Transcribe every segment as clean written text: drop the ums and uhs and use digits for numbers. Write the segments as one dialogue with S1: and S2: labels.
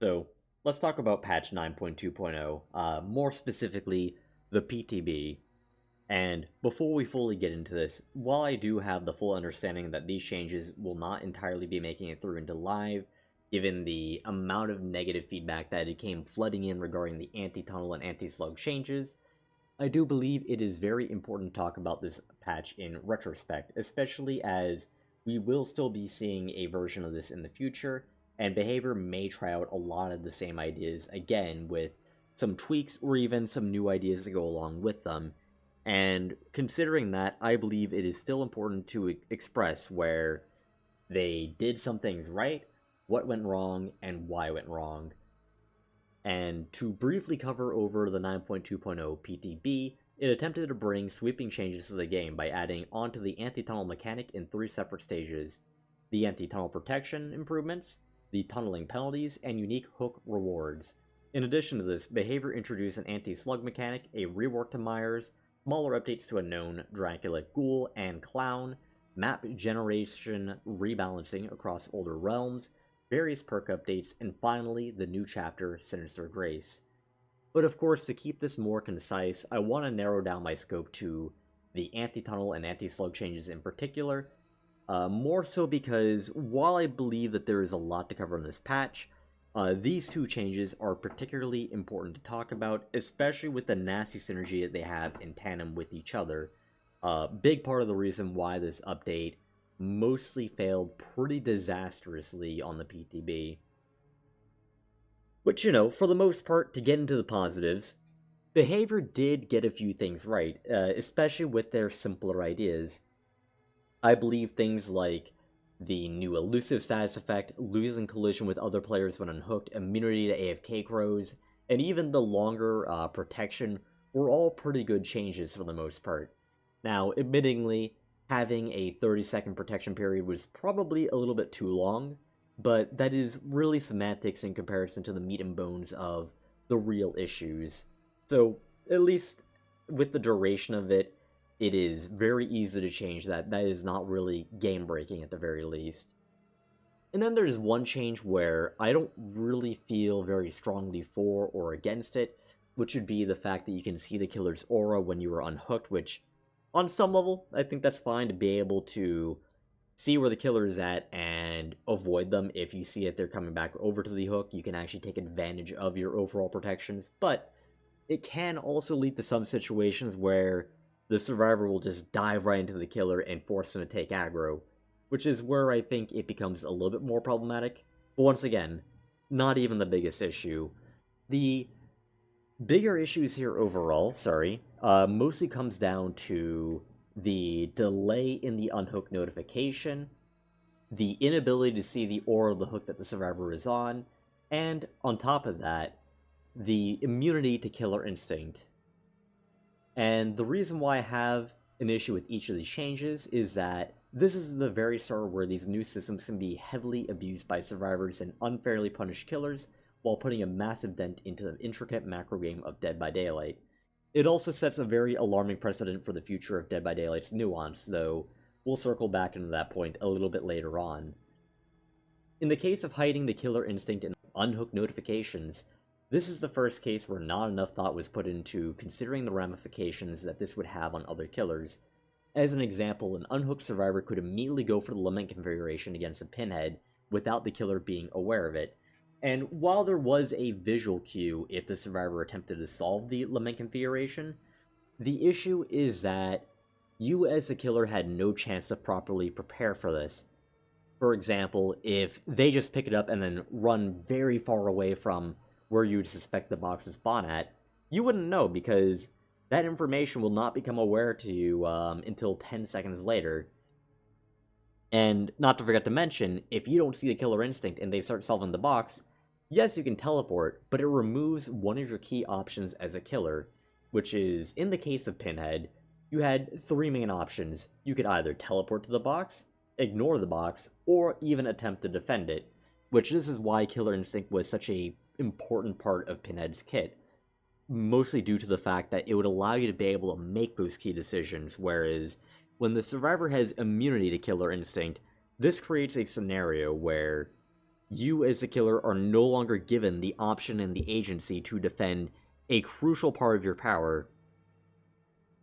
S1: So let's talk about patch 9.2.0, more specifically the PTB. And before we fully get into this, while I do have the full understanding that these changes will not entirely be making it through into live, given the amount of negative feedback that it came flooding in regarding the anti-tunnel and anti-slug changes, I do believe it is very important to talk about this patch in retrospect, especially as we will still be seeing a version of this in the future, and Behavior may try out a lot of the same ideas again with some tweaks or even some new ideas to go along with them. And considering that, I believe it is still important to express where they did some things right, what went wrong, and why it went wrong. And to briefly cover over the 9.2.0 PTB, it attempted to bring sweeping changes to the game by adding onto the anti-tunnel mechanic in 3 separate stages: the anti-tunnel protection improvements, the tunneling penalties, and unique hook rewards. In addition to this, Behavior introduced an anti-slug mechanic, a rework to Myers, smaller updates to a known Dracula Ghoul and Clown, map generation rebalancing across older realms, various perk updates, and finally, the new chapter, Sinister Grace. But of course, to keep this more concise, I want to narrow down my scope to the anti-tunnel and anti-slug changes in particular, more so because while I believe that there is a lot to cover in this patch, these two changes are particularly important to talk about, especially with the nasty synergy that they have in tandem with each other. Big part of the reason why this update mostly failed pretty disastrously on the PTB. But for the most part, to get into the positives, Behavior did get a few things right, especially with their simpler ideas. I believe things like the new elusive status effect, losing collision with other players when unhooked, immunity to AFK crows, and even the longer protection were all pretty good changes for the most part. Now, admittingly, having a 30-second protection period was probably a little bit too long, but that is really semantics in comparison to the meat and bones of the real issues. So, at least with the duration of it, it is very easy to change that. That is not really game-breaking at the very least. And then there's one change where I don't really feel very strongly for or against it, which would be the fact that you can see the killer's aura when you are unhooked, which on some level, I think that's fine to be able to see where the killer is at and avoid them. If you see that they're coming back over to the hook, you can actually take advantage of your overall protections. But it can also lead to some situations where the survivor will just dive right into the killer and force him to take aggro, which is where I think it becomes a little bit more problematic. But once again, not even the biggest issue. The bigger issues here overall, mostly comes down to the delay in the unhook notification, the inability to see the aura of the hook that the survivor is on, and on top of that, the immunity to killer instinct. And the reason why I have an issue with each of these changes is that this is the very start where these new systems can be heavily abused by survivors and unfairly punish killers, while putting a massive dent into the intricate macro game of Dead by Daylight. It also sets a very alarming precedent for the future of Dead by Daylight's nuance, though we'll circle back into that point a little bit later on. In the case of hiding the killer instinct in unhooked notifications, this is the first case where not enough thought was put into considering the ramifications that this would have on other killers. As an example, an unhooked survivor could immediately go for the lament configuration against a pinhead without the killer being aware of it. And while there was a visual cue if the survivor attempted to solve the lament configuration, the issue is that you as the killer had no chance to properly prepare for this. For example, if they just pick it up and then run very far away from where you would suspect the box is spawn at, you wouldn't know because that information will not become aware to you until 10 seconds later. And not to forget to mention, if you don't see the killer instinct and they start solving the box, yes, you can teleport, but it removes one of your key options as a killer, which is, in the case of Pinhead, you had 3 main options. You could either teleport to the box, ignore the box, or even attempt to defend it, which this is why Killer Instinct was such a important part of Pinhead's kit, mostly due to the fact that it would allow you to be able to make those key decisions, whereas when the survivor has immunity to Killer Instinct, this creates a scenario where you as a killer are no longer given the option and the agency to defend a crucial part of your power.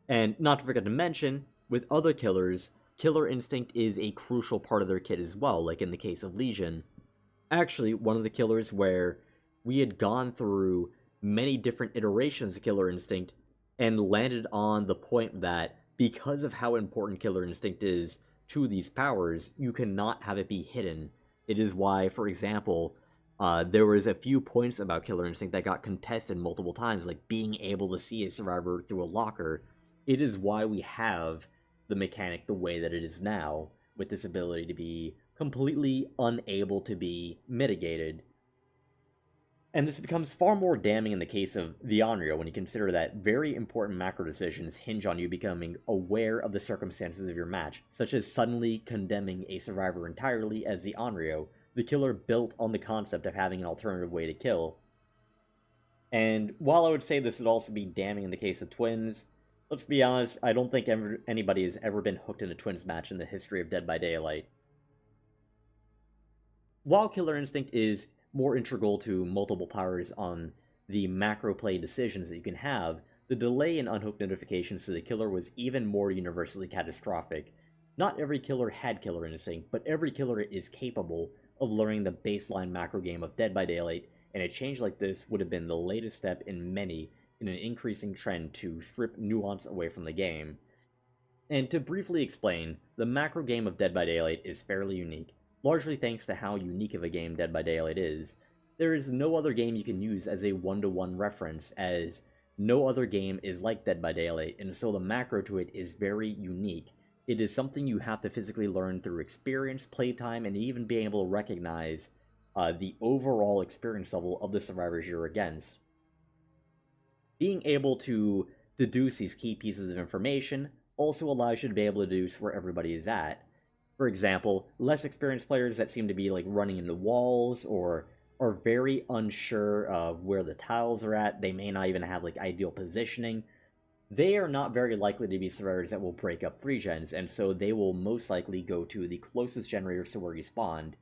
S1: And not to forget to mention, with other killers, killer instinct is a crucial part of their kit as well, like in the case of Legion. Actually, one of the killers where we had gone through many different iterations of killer instinct and landed on the point that because of how important killer instinct is to these powers, you cannot have it be hidden. It is why, for example, there was a few points about killer instinct that got contested multiple times, like being able to see a survivor through a locker. It is why we have the mechanic the way that it is now, with this ability to be completely unable to be mitigated. And this becomes far more damning in the case of the Onryo when you consider that very important macro decisions hinge on you becoming aware of the circumstances of your match, such as suddenly condemning a survivor entirely as the Onryo, the killer built on the concept of having an alternative way to kill. And while I would say this would also be damning in the case of Twins, let's be honest, I don't think anybody has ever been hooked in a Twins match in the history of Dead by Daylight. While Killer Instinct is more integral to multiple powers on the macro play decisions that you can have, the delay in unhook notifications to the killer was even more universally catastrophic. Not every killer had Killer Instinct, but every killer is capable of learning the baseline macro game of Dead by Daylight, and a change like this would have been the latest step in many in an increasing trend to strip nuance away from the game. And to briefly explain, the macro game of Dead by Daylight is fairly unique, largely thanks to how unique of a game Dead by Daylight is. There is no other game you can use as a one-to-one reference, as no other game is like Dead by Daylight, and so the macro to it is very unique. It is something you have to physically learn through experience, playtime, and even being able to recognize the overall experience level of the survivors you're against. Being able to deduce these key pieces of information also allows you to be able to deduce where everybody is at. For example, less experienced players that seem to be like running into walls or are very unsure of where the tiles are at, they may not even have like ideal positioning. They are not very likely to be survivors that will break up 3-gens, and so they will most likely go to the closest generators to where you spawned.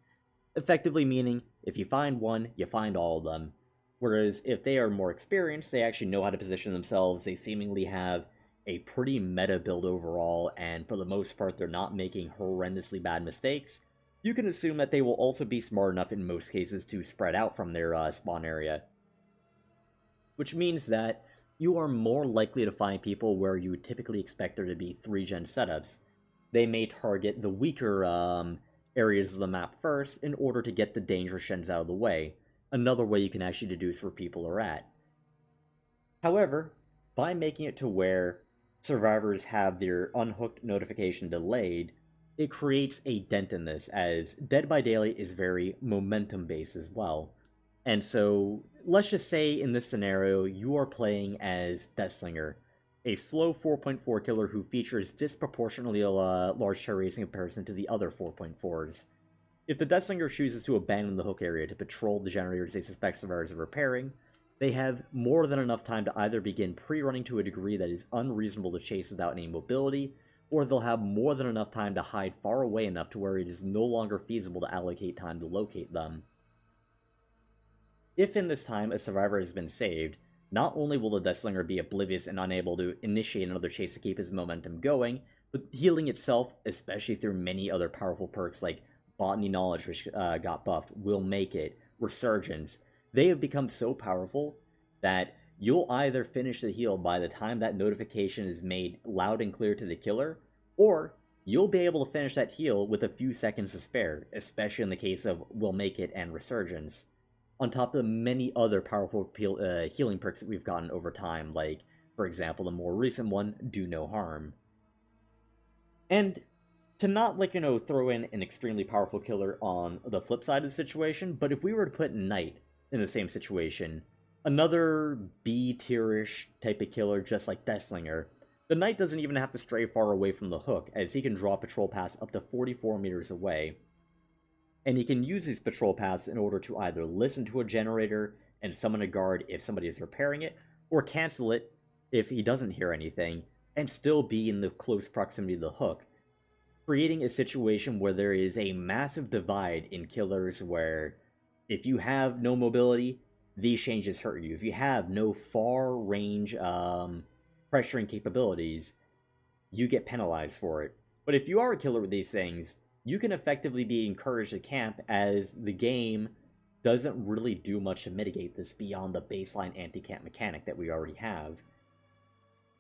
S1: Effectively meaning, if you find one, you find all of them. Whereas if they are more experienced, they actually know how to position themselves, they seemingly have a pretty meta build overall, and for the most part they're not making horrendously bad mistakes, you can assume that they will also be smart enough in most cases to spread out from their spawn area. Which means that you are more likely to find people where you would typically expect there to be 3-gen setups. They may target the weaker areas of the map first in order to get the dangerous gens out of the way. Another way you can actually deduce where people are at. However, by making it to where survivors have their unhooked notification delayed, it creates a dent in this, as Dead by Daylight is very momentum-based as well. And so, let's just say in this scenario, you are playing as Deathslinger, a slow 4.4 killer who features disproportionately large terror rates in comparison to the other 4.4s. If the Deathslinger chooses to abandon the hook area to patrol the generators they suspect survivors are repairing, they have more than enough time to either begin pre-running to a degree that is unreasonable to chase without any mobility, or they'll have more than enough time to hide far away enough to where it is no longer feasible to allocate time to locate them. If in this time a survivor has been saved, not only will the Deathslinger be oblivious and unable to initiate another chase to keep his momentum going, but healing itself, especially through many other powerful perks like Botany Knowledge, which got buffed, Will Make It, Resurgence, they have become so powerful that you'll either finish the heal by the time that notification is made loud and clear to the killer, or you'll be able to finish that heal with a few seconds to spare, especially in the case of Will Make It and Resurgence, on top of the many other powerful healing perks that we've gotten over time, like, for example, the more recent one, Do No Harm. And to not, throw in an extremely powerful killer on the flip side of the situation, but if we were to put Knight in the same situation, another B-tier-ish type of killer just like Deathslinger, the Knight doesn't even have to stray far away from the hook, as he can draw patrol paths up to 44 meters away. And he can use these patrol paths in order to either listen to a generator and summon a guard if somebody is repairing it, or cancel it if he doesn't hear anything, and still be in the close proximity of the hook, creating a situation where there is a massive divide in killers where If you have no mobility, these changes hurt you. If you have no far range pressuring capabilities, you get penalized for it. But if you are a killer with these things, you can effectively be encouraged to camp, as the game doesn't really do much to mitigate this beyond the baseline anti-camp mechanic that we already have.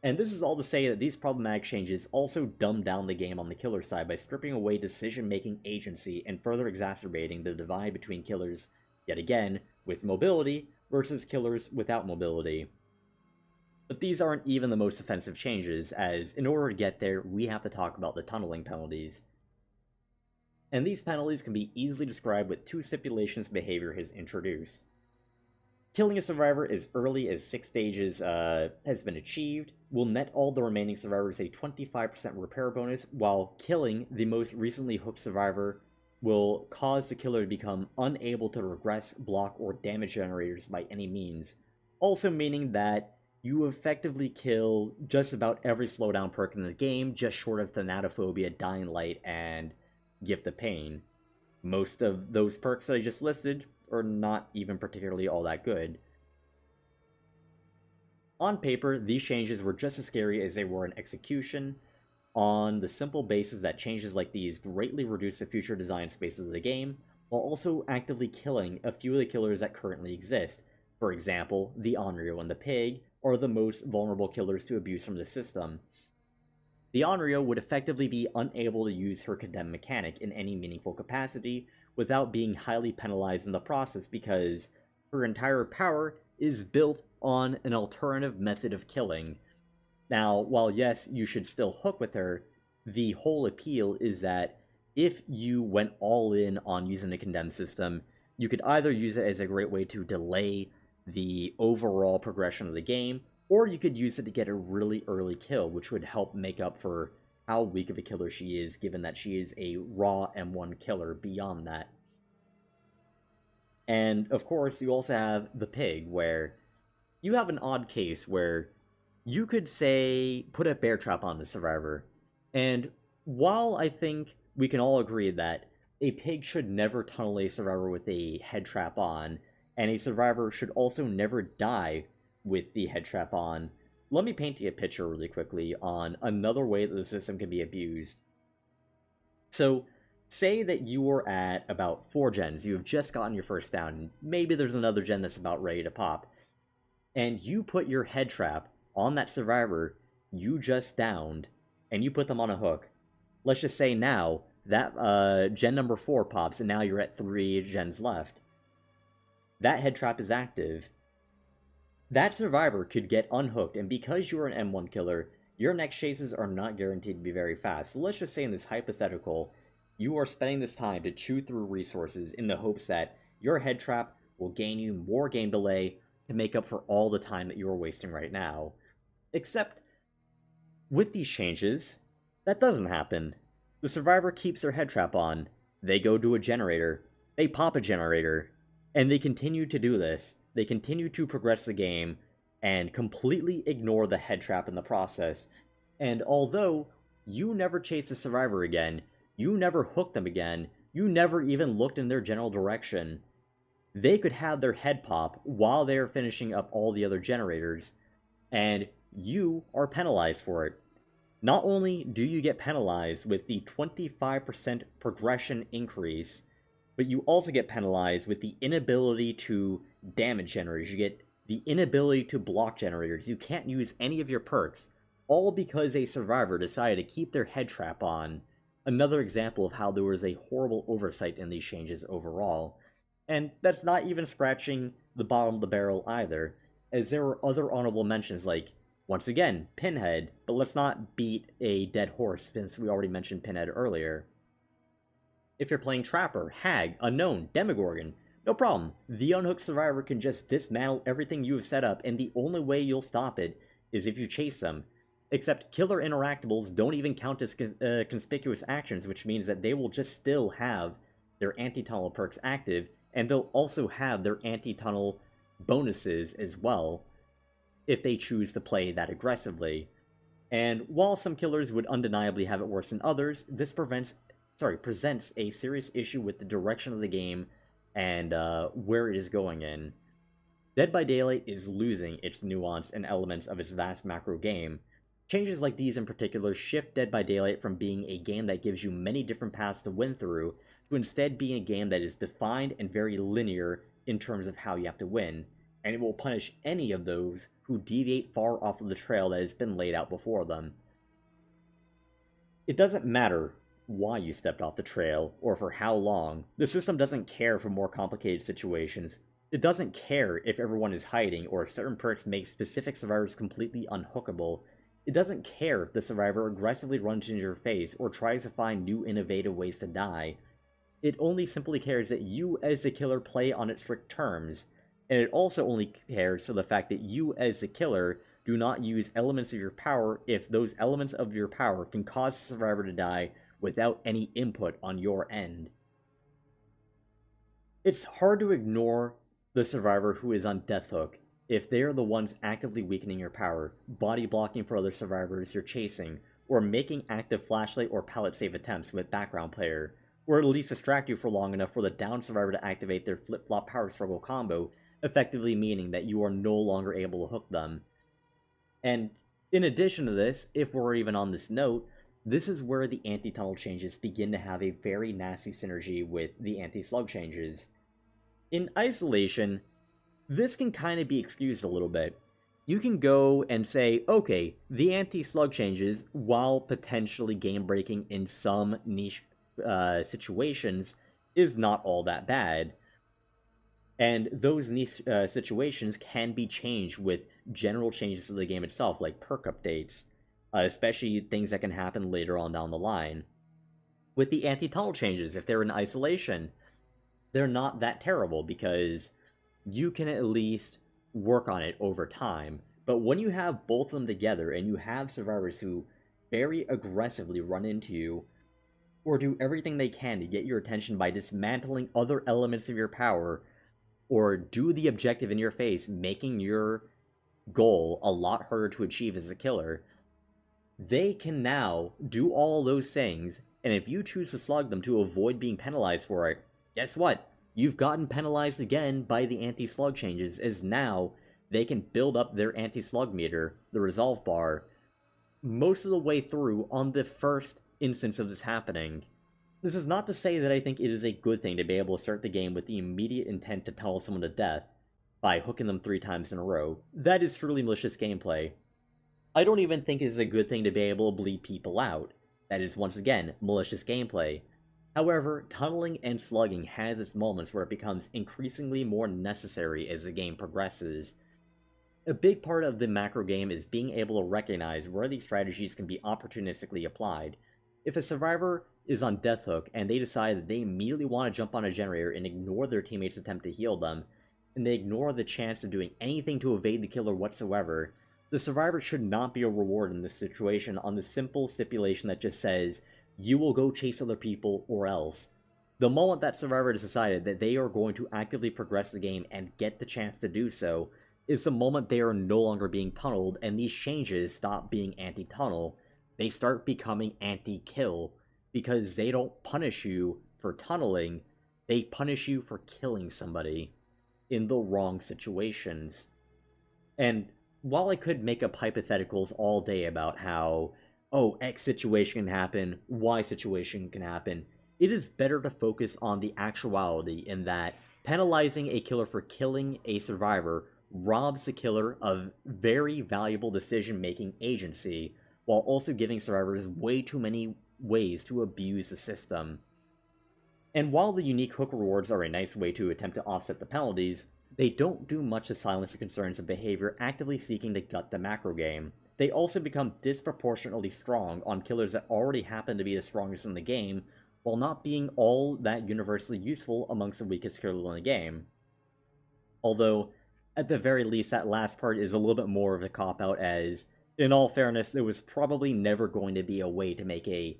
S1: And this is all to say that these problematic changes also dumb down the game on the killer side by stripping away decision-making agency and further exacerbating the divide between killers, yet again, with mobility versus killers without mobility. But these aren't even the most offensive changes, as in order to get there, we have to talk about the tunneling penalties. And these penalties can be easily described with two stipulations behavior has introduced. Killing a survivor as early as 6 stages has been achieved will net all the remaining survivors a 25% repair bonus, while killing the most recently hooked survivor will cause the killer to become unable to regress, block, or damage generators by any means, also meaning that you effectively kill just about every slowdown perk in the game, just short of Thanatophobia, Dying Light, and Gift of Pain. Most of those perks that I just listed are not even particularly all that good. On paper, these changes were just as scary as they were in execution, on the simple basis that changes like these greatly reduce the future design spaces of the game, while also actively killing a few of the killers that currently exist. For example, the Onryo and the Pig are the most vulnerable killers to abuse from the system. The Onryo would effectively be unable to use her condemned mechanic in any meaningful capacity without being highly penalized in the process, because her entire power is built on an alternative method of killing. Now, while yes, you should still hook with her, the whole appeal is that if you went all in on using the condemned system, you could either use it as a great way to delay the overall progression of the game, or you could use it to get a really early kill, which would help make up for how weak of a killer she is, given that she is a raw M1 killer beyond that. And, of course, you also have the Pig, where you have an odd case where you could, say, put a bear trap on the survivor, and while I think we can all agree that a pig should never tunnel a survivor with a head trap on, and a survivor should also never die with the head trap on, let me paint you a picture really quickly on another way that the system can be abused. So, say that you are at about 4 gens, you have just gotten your first down, and maybe there's another gen that's about ready to pop, and you put your head trap on that survivor you just downed, and you put them on a hook. Let's just say now that gen number 4 pops, and now you're at 3 gens left. That head trap is active. That survivor could get unhooked, and because you're an M1 killer, your next chases are not guaranteed to be very fast. So let's just say in this hypothetical, you are spending this time to chew through resources in the hopes that your head trap will gain you more game delay to make up for all the time that you are wasting right now. Except, with these changes, that doesn't happen. The survivor keeps their head trap on, they go to a generator, they pop a generator, and they continue to do this. They continue to progress the game and completely ignore the head trap in the process. And although you never chase the survivor again, you never hooked them again, you never even looked in their general direction, they could have their head pop while they are finishing up all the other generators, and you are penalized for it. Not only do you get penalized with the 25% progression increase, but you also get penalized with the inability to damage generators. You get the inability to block generators. You can't use any of your perks, all because a survivor decided to keep their head trap on. Another example of how there was a horrible oversight in these changes overall. And that's not even scratching the bottom of the barrel either, as there were other honorable mentions like, once again, Pinhead, but let's not beat a dead horse since we already mentioned Pinhead earlier. If you're playing Trapper, Hag, Unknown, Demogorgon, no problem. The unhooked survivor can just dismantle everything you have set up, and the only way you'll stop it is if you chase them. Except killer interactables don't even count as conspicuous actions, which means that they will just still have their anti-tunnel perks active, and they'll also have their anti-tunnel bonuses as well, if they choose to play that aggressively. And while some killers would undeniably have it worse than others, this presents a serious issue with the direction of the game and where it is going in. Dead by Daylight is losing its nuance and elements of its vast macro game. Changes like these in particular shift Dead by Daylight from being a game that gives you many different paths to win through, to instead being a game that is defined and very linear in terms of how you have to win, and it will punish any of those who deviate far off of the trail that has been laid out before them. It doesn't matter why you stepped off the trail, or for how long. The system doesn't care for more complicated situations. It doesn't care if everyone is hiding, or if certain perks make specific survivors completely unhookable. It doesn't care if the survivor aggressively runs into your face, or tries to find new innovative ways to die. It only simply cares that you as the killer play on its strict terms, and it also only cares for the fact that you as the killer do not use elements of your power if those elements of your power can cause the survivor to die without any input on your end. It's hard to ignore the survivor who is on death hook if they are the ones actively weakening your power, body blocking for other survivors you're chasing, or making active flashlight or pallet save attempts with background player, or at least distract you for long enough for the down survivor to activate their flip-flop power struggle combo, effectively meaning that you are no longer able to hook them. And in addition to this, if we're even on this note, this is where the anti-tunnel changes begin to have a very nasty synergy with the anti-slug changes. In isolation, this can kind of be excused a little bit. You can go and say, okay, the anti-slug changes, while potentially game-breaking in some niche situations, is not all that bad. And those niche situations can be changed with general changes to the game itself, like perk updates, especially things that can happen later on down the line. With the anti-tunnel changes, if they're in isolation, they're not that terrible because you can at least work on it over time. But when you have both of them together and you have survivors who very aggressively run into you or do everything they can to get your attention by dismantling other elements of your power, or do the objective in your face, making your goal a lot harder to achieve as a killer, they can now do all those things, and if you choose to slug them to avoid being penalized for it, guess what? You've gotten penalized again by the anti-slug changes, as now they can build up their anti-slug meter, the resolve bar, most of the way through on the first instance of this happening. This is not to say that I think it is a good thing to be able to start the game with the immediate intent to tunnel someone to death by hooking them 3 times in a row. That is truly malicious gameplay. I don't even think it is a good thing to be able to bleed people out. That is, once again, malicious gameplay. However, tunneling and slugging has its moments where it becomes increasingly more necessary as the game progresses. A big part of the macro game is being able to recognize where these strategies can be opportunistically applied. If a survivor is on death hook and they decide that they immediately want to jump on a generator and ignore their teammates' attempt to heal them, and they ignore the chance of doing anything to evade the killer whatsoever, the survivor should not be a reward in this situation on the simple stipulation that just says, you will go chase other people or else. The moment that survivor has decided that they are going to actively progress the game and get the chance to do so, is the moment they are no longer being tunneled and these changes stop being anti-tunnel. They start becoming anti-kill, because they don't punish you for tunneling, they punish you for killing somebody in the wrong situations. And while I could make up hypotheticals all day about how, oh, X situation can happen, Y situation can happen, it is better to focus on the actuality in that penalizing a killer for killing a survivor robs the killer of very valuable decision-making agency, while also giving survivors way too many ways to abuse the system. And while the unique hook rewards are a nice way to attempt to offset the penalties, they don't do much to silence the concerns of behavior actively seeking to gut the macro game. They also become disproportionately strong on killers that already happen to be the strongest in the game, while not being all that universally useful amongst the weakest killers in the game. Although, at the very least, that last part is a little bit more of a cop-out, as, in all fairness, there was probably never going to be a way to make a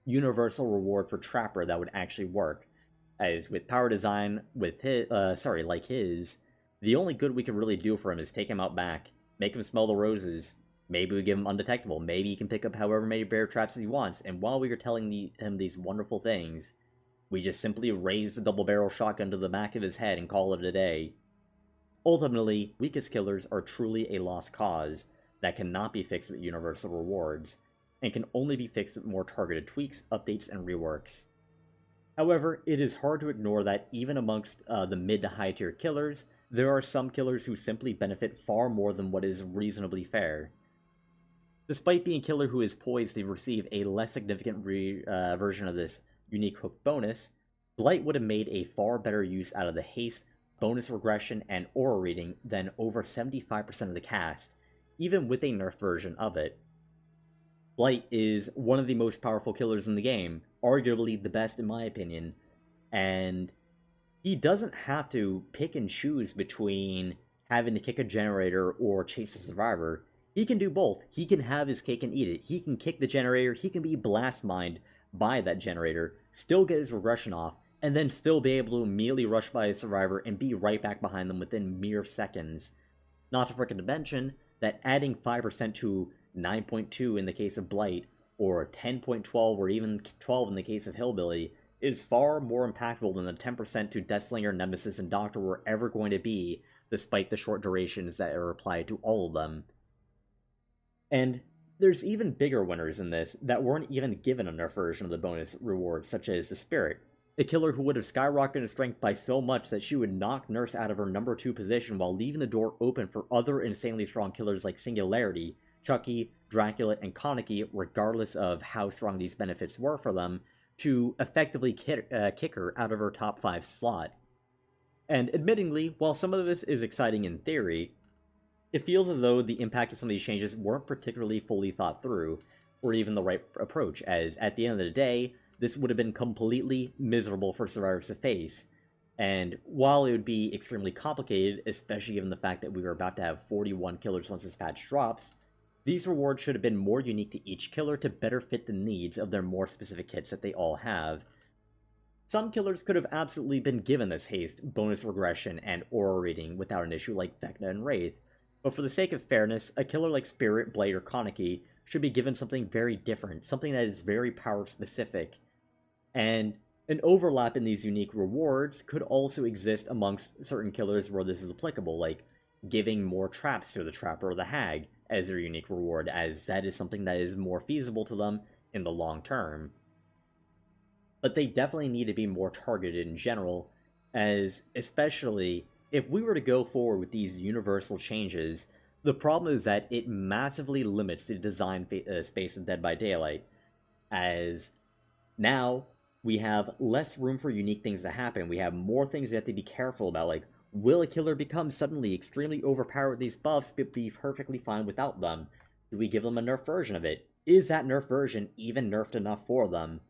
S1: universal reward for Trapper that would actually work. As with power design, with like his, the only good we could really do for him is take him out back, make him smell the roses, maybe we give him undetectable, maybe he can pick up however many bear traps he wants, and while we are telling him these wonderful things, We just simply raise the double barrel shotgun to the back of his head and call it a day. Ultimately, weakest killers are truly a lost cause that cannot be fixed with universal rewards, and can only be fixed with more targeted tweaks, updates, and reworks. However, it is hard to ignore that even amongst the mid to high tier killers, there are some killers who simply benefit far more than what is reasonably fair. Despite being a killer who is poised to receive a less significant version of this unique hook bonus, Blight would have made a far better use out of the haste, bonus regression, and aura reading than over 75% of the cast, even with a nerfed version of it. Blight is one of the most powerful killers in the game, arguably the best in my opinion, and he doesn't have to pick and choose between having to kick a generator or chase a survivor. He can do both. He can have his cake and eat it. He can kick the generator, he can be blast mined by that generator, still get his regression off, and then still be able to immediately rush by a survivor and be right back behind them within mere seconds. Not to freaking mention that adding 5% to 9.2 in the case of Blight, or 10.12 or even 12 in the case of Hillbilly, is far more impactful than the 10% to Deathslinger, Nemesis, and Doctor were ever going to be, despite the short durations that are applied to all of them. And there's even bigger winners in this that weren't even given a nerf version of the bonus reward, such as the Spirit, a killer who would have skyrocketed in strength by so much that she would knock Nurse out of her number 2 position while leaving the door open for other insanely strong killers like Singularity, Chucky, Dracula, and Kaneki, regardless of how strong these benefits were for them, to effectively kick her out of her top 5 slot. And admittingly, while some of this is exciting in theory, it feels as though the impact of some of these changes weren't particularly fully thought through, or even the right approach, as at the end of the day, this would have been completely miserable for survivors to face. And while it would be extremely complicated, especially given the fact that we were about to have 41 killers once this patch drops, these rewards should have been more unique to each killer to better fit the needs of their more specific kits that they all have. Some killers could have absolutely been given this haste, bonus regression, and aura reading without an issue like Vecna and Wraith, but for the sake of fairness, a killer like Spirit, Blade, or Kaneki should be given something very different, something that is very power specific. And an overlap in these unique rewards could also exist amongst certain killers where this is applicable, like giving more traps to the Trapper or the Hag as their unique reward, as that is something that is more feasible to them in the long term. But they definitely need to be more targeted in general, as especially if we were to go forward with these universal changes, the problem is that it massively limits the design space of Dead by Daylight, as now we have less room for unique things to happen. We have more things you have to be careful about, like, will a killer become suddenly extremely overpowered with these buffs but be perfectly fine without them? Do we give them a nerf version of it? Is that nerf version even nerfed enough for them?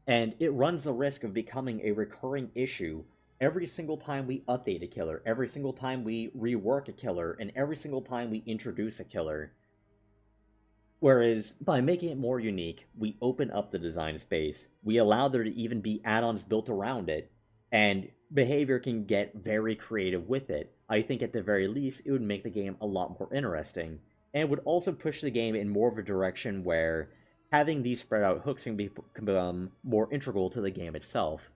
S1: And it runs the risk of becoming a recurring issue every single time we update a killer, every single time we rework a killer, and every single time we introduce a killer. Whereas, by making it more unique, we open up the design space, we allow there to even be add-ons built around it, and behavior can get very creative with it. I think at the very least, it would make the game a lot more interesting, and would also push the game in more of a direction where having these spread out hooks can become more integral to the game itself.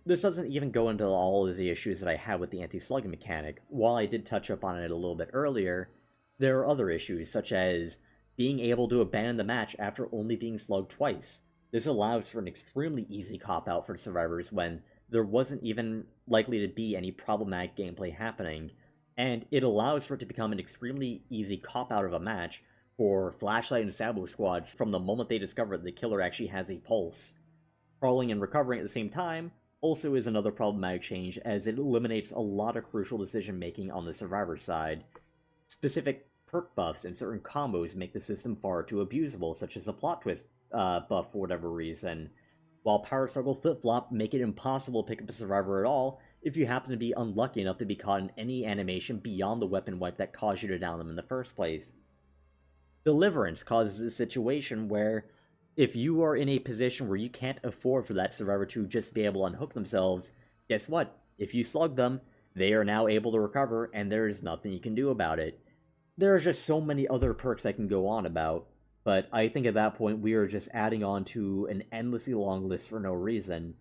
S1: This doesn't even go into all of the issues that I had with the anti-slugging mechanic. While I did touch up on it a little bit earlier, there are other issues, such as being able to abandon the match after only being slugged twice. This allows for an extremely easy cop-out for survivors when there wasn't even likely to be any problematic gameplay happening, and it allows for it to become an extremely easy cop-out of a match for Flashlight and Sabo Squad from the moment they discover that the killer actually has a pulse. Crawling and recovering at the same time also is another problematic change, as it eliminates a lot of crucial decision-making on the survivor side. Specific perk buffs and certain combos make the system far too abusable, such as the plot twist buff for whatever reason, while power struggle flip-flop make it impossible to pick up a survivor at all if you happen to be unlucky enough to be caught in any animation beyond the weapon wipe that caused you to down them in the first place. Deliverance causes a situation where if you are in a position where you can't afford for that survivor to just be able to unhook themselves, guess what? If you slug them, they are now able to recover, and there is nothing you can do about it. There are just so many other perks I can go on about, but I think at that point we are just adding on to an endlessly long list for no reason.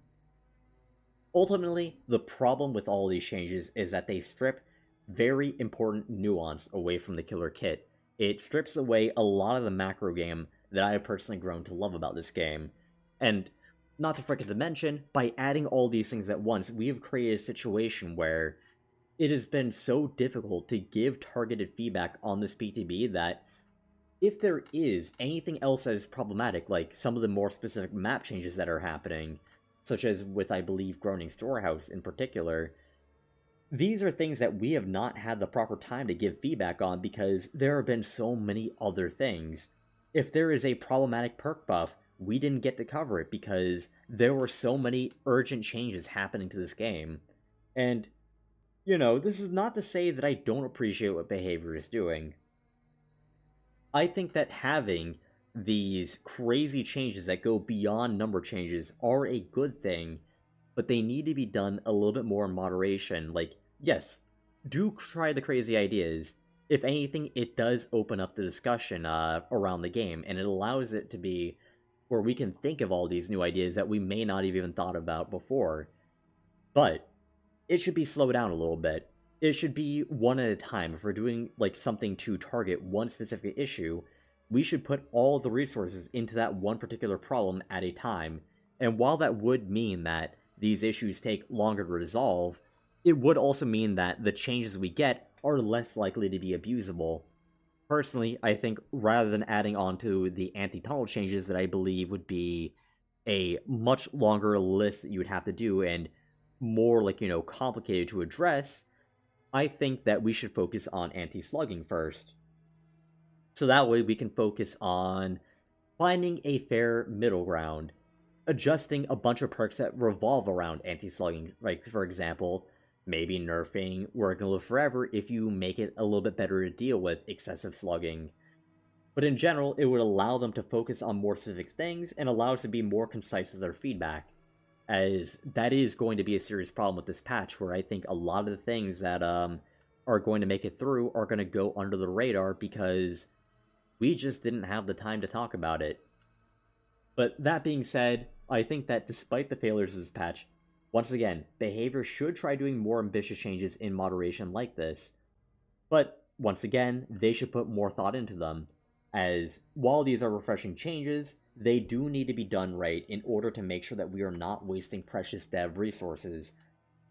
S1: Ultimately, the problem with all these changes is that they strip very important nuance away from the killer kit. It strips away a lot of the macro game that I have personally grown to love about this game. And not to forget to mention, by adding all these things at once, we have created a situation where it has been so difficult to give targeted feedback on this PTB that if there is anything else that is problematic, like some of the more specific map changes that are happening, such as with, I believe, Groaning Storehouse in particular, these are things that we have not had the proper time to give feedback on because there have been so many other things. If there is a problematic perk buff, we didn't get to cover it because there were so many urgent changes happening to this game. And, this is not to say that I don't appreciate what Behavior is doing. I think that having these crazy changes that go beyond number changes are a good thing, but they need to be done a little bit more in moderation. Like, yes, do try the crazy ideas. If anything, it does open up the discussion around the game, and it allows it to be where we can think of all these new ideas that we may not have even thought about before. But it should be slowed down a little bit. It should be one at a time. If we're doing like something to target one specific issue, we should put all the resources into that one particular problem at a time. And while that would mean that these issues take longer to resolve, it would also mean that the changes we get are less likely to be abusable. Personally, I think rather than adding on to the anti-tunnel changes that I believe would be a much longer list that you would have to do and more like, complicated to address, I think that we should focus on anti-slugging first. So that way we can focus on finding a fair middle ground, adjusting a bunch of perks that revolve around anti-slugging. Like, for example, maybe nerfing We're Gonna Live Forever if you make it a little bit better to deal with excessive slugging. But in general, it would allow them to focus on more specific things and allow us to be more concise with their feedback, as that is going to be a serious problem with this patch, where I think a lot of the things that are going to make it through are going to go under the radar because we just didn't have the time to talk about it. But that being said, I think that despite the failures of this patch, once again, Behavior should try doing more ambitious changes in moderation like this. But once again, they should put more thought into them, as while these are refreshing changes, they do need to be done right in order to make sure that we are not wasting precious dev resources.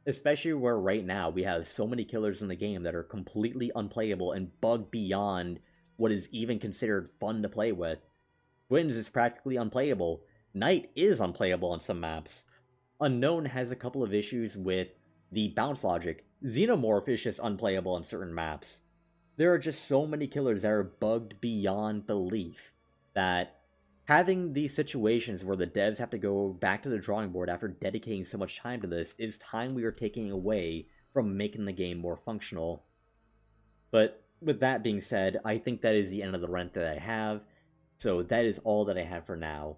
S1: Especially where right now we have so many killers in the game that are completely unplayable and bugged beyond what is even considered fun to play with. Twins is practically unplayable. Knight is unplayable on some maps. Unknown has a couple of issues with the bounce logic. Xenomorph is just unplayable on certain maps. There are just so many killers that are bugged beyond belief that having these situations where the devs have to go back to the drawing board after dedicating so much time to this is time we are taking away from making the game more functional. But with that being said, I think that is the end of the rant that I have, so that is all that I have for now.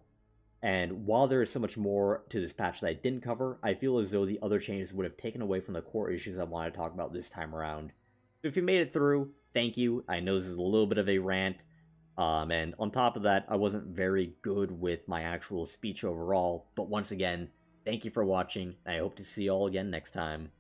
S1: And while there is so much more to this patch that I didn't cover, I feel as though the other changes would have taken away from the core issues I wanted to talk about this time around. So if you made it through, thank you. I know this is a little bit of a rant, and on top of that, I wasn't very good with my actual speech overall, but once again, thank you for watching, and I hope to see you all again next time.